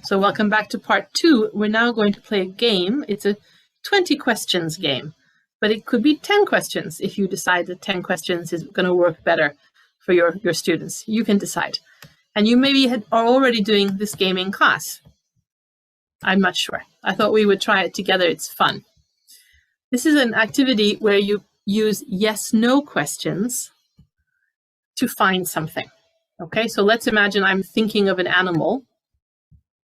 So welcome back to part 2. We're now going to play a game. It's a 20 questions game, but it could be 10 questions if you decide that 10 questions is going to work better for your students. You can decide. And you maybe are already doing this game in class. I'm not sure. I thought we would try it together. It's fun. This is an activity where you use yes/no questions to find something. Okay, so let's imagine I'm thinking of an animal.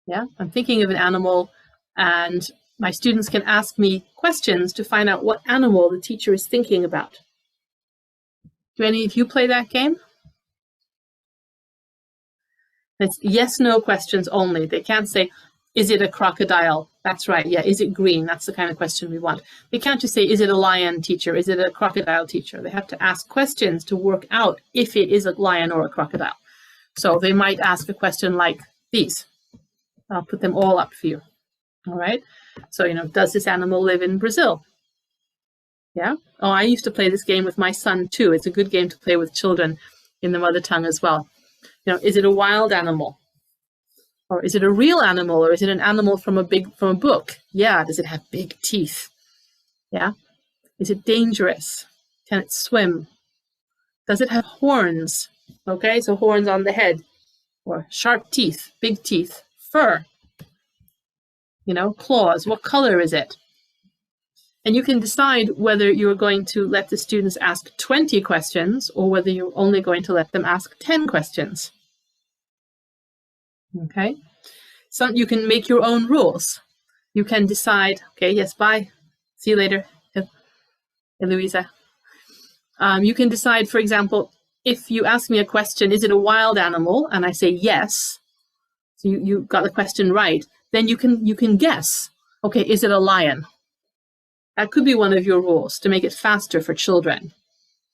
Yeah, I'm thinking of an animal, and my students can ask me questions to find out what animal the teacher is thinking about. Do any of you play that game? It's yes/no questions only. They can't say, is it a crocodile? That's right. Yeah. Is it green? That's the kind of question we want. They can't just say, is it a lion, teacher? Is it a crocodile, teacher? They have to ask questions to work out if it is a lion or a crocodile. So they might ask a question like these. I'll put them all up for you. All right. So, does this animal live in Brazil? Yeah. Oh, I used to play this game with my son too. It's a good game to play with children in the mother tongue as well. Is it a wild animal? Or is it a real animal? Or is it an animal from a book? Yeah. Does it have big teeth? Yeah. Is it dangerous? Can it swim? Does it have horns? Okay. So horns on the head, or sharp teeth, big teeth, fur, claws. What color is it? And you can decide whether you're going to let the students ask 20 questions or whether you're only going to let them ask 10 questions. Okay, so you can make your own rules. You can decide, okay, yes, bye, see you later, Eloisa. You can decide, for example, if you ask me a question, is it a wild animal? And I say yes, so you got the question right, then you can guess, okay, is it a lion? That could be one of your rules to make it faster for children.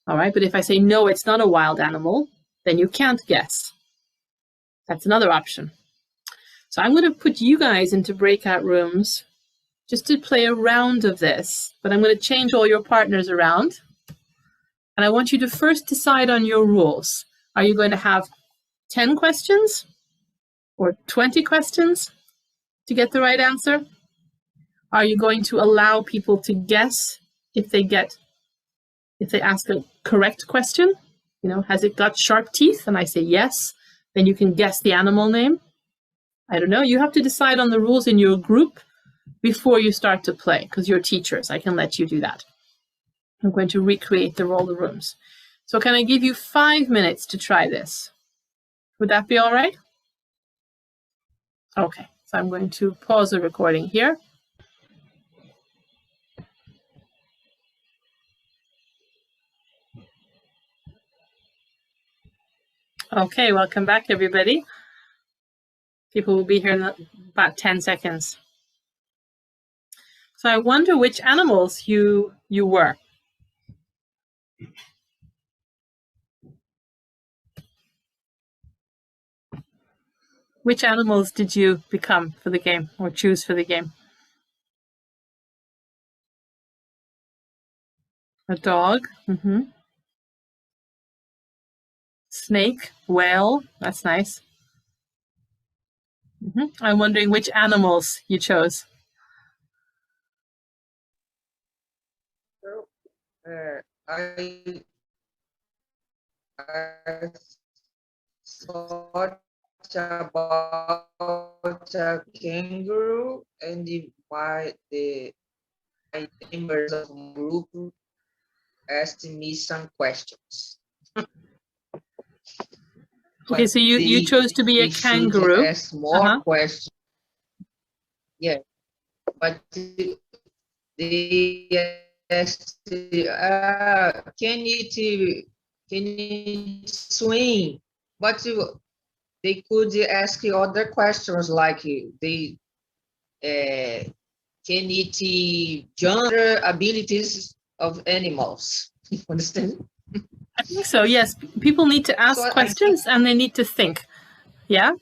All right, but if I say no, it's not a wild animal, then you can't guess. That's another option. So I'm going to put you guys into breakout rooms just to play a round of this, but I'm going to change all your partners around. And I want you to first decide on your rules. Are you going to have 10 questions or 20 questions to get the right answer? Are you going to allow people to guess if they ask a correct question? Has it got sharp teeth? And I say yes, then you can guess the animal name. I don't know. You have to decide on the rules in your group before you start to play, because you're teachers. I can let you do that. I'm going to recreate the roller rooms. So can I give you 5 minutes to try this? Would that be all right? Okay, so I'm going to pause the recording here. Okay, welcome back, everybody. People will be here in about 10 seconds. So I wonder which animals you were. Which animals did you become for the game or choose for the game? A dog. Mm-hmm. Snake, whale. That's nice. Mm-hmm. I'm wondering which animals you chose. I thought about a kangaroo, and the members of my group asked me some questions. Okay, so you chose to be a kangaroo. Ask more questions. Yeah, but they asked, can it swim? But they could ask other questions like can it jump abilities of animals? Understand? I think so, yes. People need to ask questions and they need to think. Yeah?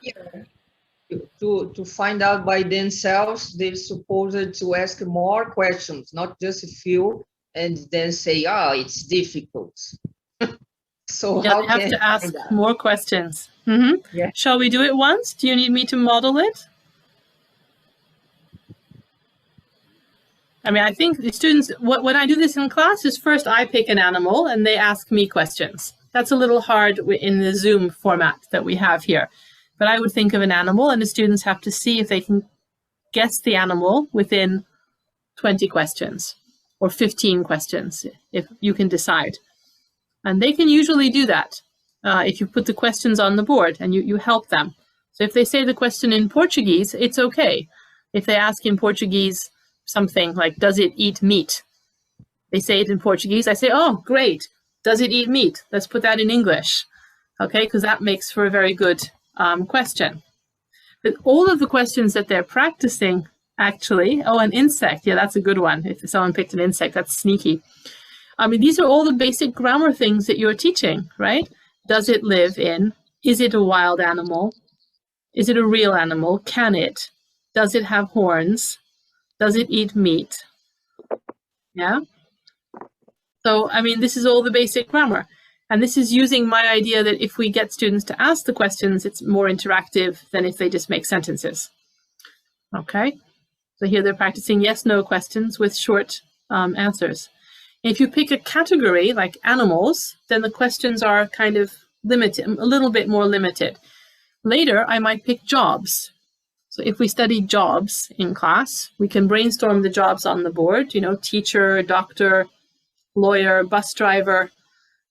Yeah. To find out by themselves, they're supposed to ask more questions, not just a few, and then say, it's difficult. So Yeah, how they have can to I ask find that? more questions. Mm-hmm. Yeah. Shall we do it once? Do you need me to model it? I mean, I think the students, when I do this in class is first I pick an animal and they ask me questions. That's a little hard in the Zoom format that we have here. But I would think of an animal and the students have to see if they can guess the animal within 20 questions or 15 questions, if you can decide. And they can usually do that if you put the questions on the board and you help them. So if they say the question in Portuguese, it's okay. If they ask in Portuguese something like, does it eat meat? They say it in Portuguese. I say, oh, great. Does it eat meat? Let's put that in English. Okay, because that makes for a very good question. But all of the questions that they're practicing, actually, oh, an insect. Yeah, that's a good one. If someone picked an insect, that's sneaky. I mean, these are all the basic grammar things that you're teaching, right? Does it live in? Is it a wild animal? Is it a real animal? Can it? Does it have horns? Does it eat meat? Yeah. So, I mean, this is all the basic grammar. And this is using my idea that if we get students to ask the questions, it's more interactive than if they just make sentences. Okay. So here they're practicing yes/no questions with short answers. If you pick a category like animals, then the questions are kind of limited, a little bit more limited. Later, I might pick jobs. So if we study jobs in class, we can brainstorm the jobs on the board, you know, teacher, doctor, lawyer, bus driver,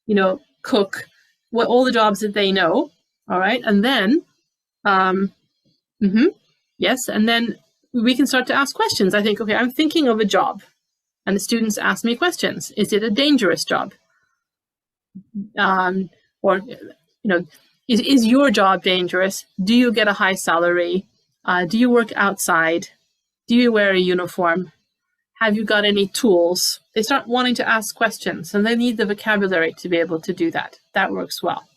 you know, cook, all the jobs that they know. All right. And then, yes. And then we can start to ask questions. I think, okay, I'm thinking of a job. And the students ask me questions. Is it a dangerous job? Or, you know, is your job dangerous? Do you get a high salary? Do you work outside? Do you wear a uniform? Have you got any tools? They start wanting to ask questions and they need the vocabulary to be able to do that. That works well.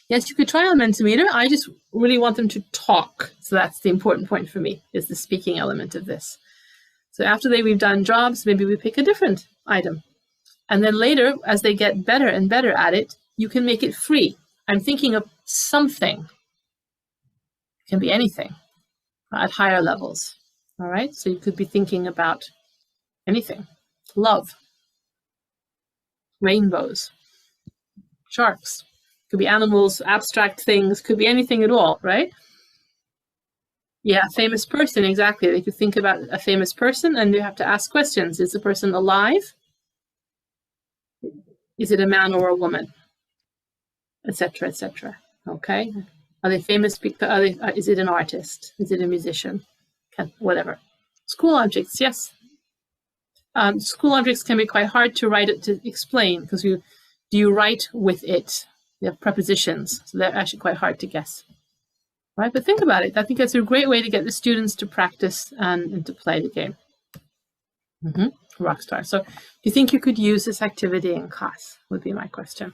Yes, you could try on Mentimeter. I just really want them to talk. So that's the important point for me, is the speaking element of this. So after we've done jobs, maybe we pick a different item. And then later, as they get better and better at it, you can make it free. I'm thinking of something. It can be anything at higher levels. All right, so you could be thinking about anything. Love, rainbows, sharks. Could be animals, abstract things, could be anything at all, right? Yeah, famous person, exactly. They could think about a famous person and you have to ask questions. Is the person alive? Is it a man or a woman? Etc., etc. Okay? Are they famous? Is it an artist? Is it a musician? Whatever. School objects, yes. School objects can be quite hard to write it to explain because do you write with it? You have prepositions, so they're actually quite hard to guess. Right, but think about it. I think that's a great way to get the students to practice and to play the game. Rockstar. So, do you think you could use this activity in class? Would be my question.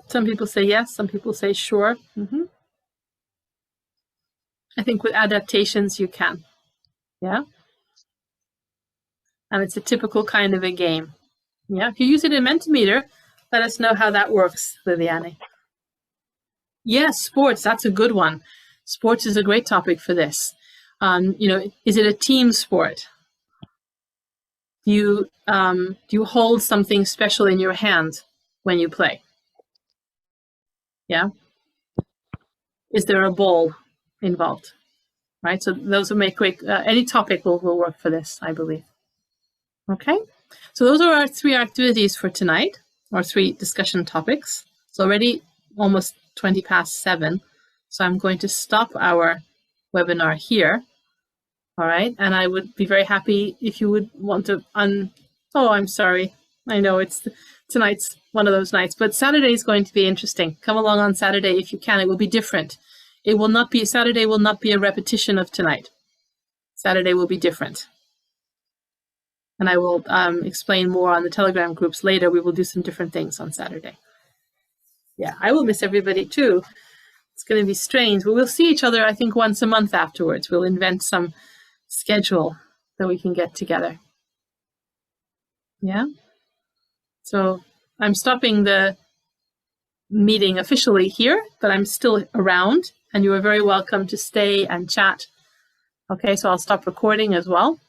Some people say yes. Some people say sure. I think with adaptations you can. Yeah. And it's a typical kind of a game. Yeah. If you use it in Mentimeter, let us know how that works, Viviane. Yes, sports. That's a good one. Sports is a great topic for this. You know, is it a team sport? Do you hold something special in your hand when you play? Yeah. Is there a ball involved? Right. So those will make great. Any topic will work for this, I believe. Okay. So those are our 3 activities for tonight, or 3 discussion topics. It's already almost 20 past 7. So I'm going to stop our webinar here. All right. And I would be very happy if you would want to oh, I'm sorry. I know tonight's one of those nights, but Saturday is going to be interesting. Come along on Saturday if you can. It will be different. Saturday will not be a repetition of tonight. Saturday will be different. And I will explain more on the Telegram groups later. We will do some different things on Saturday. Yeah, I will miss everybody too. It's going to be strange, but we'll see each other, I think, once a month afterwards. We'll invent some schedule that we can get together. Yeah? So I'm stopping the meeting officially here, but I'm still around, and you are very welcome to stay and chat. Okay, so I'll stop recording as well.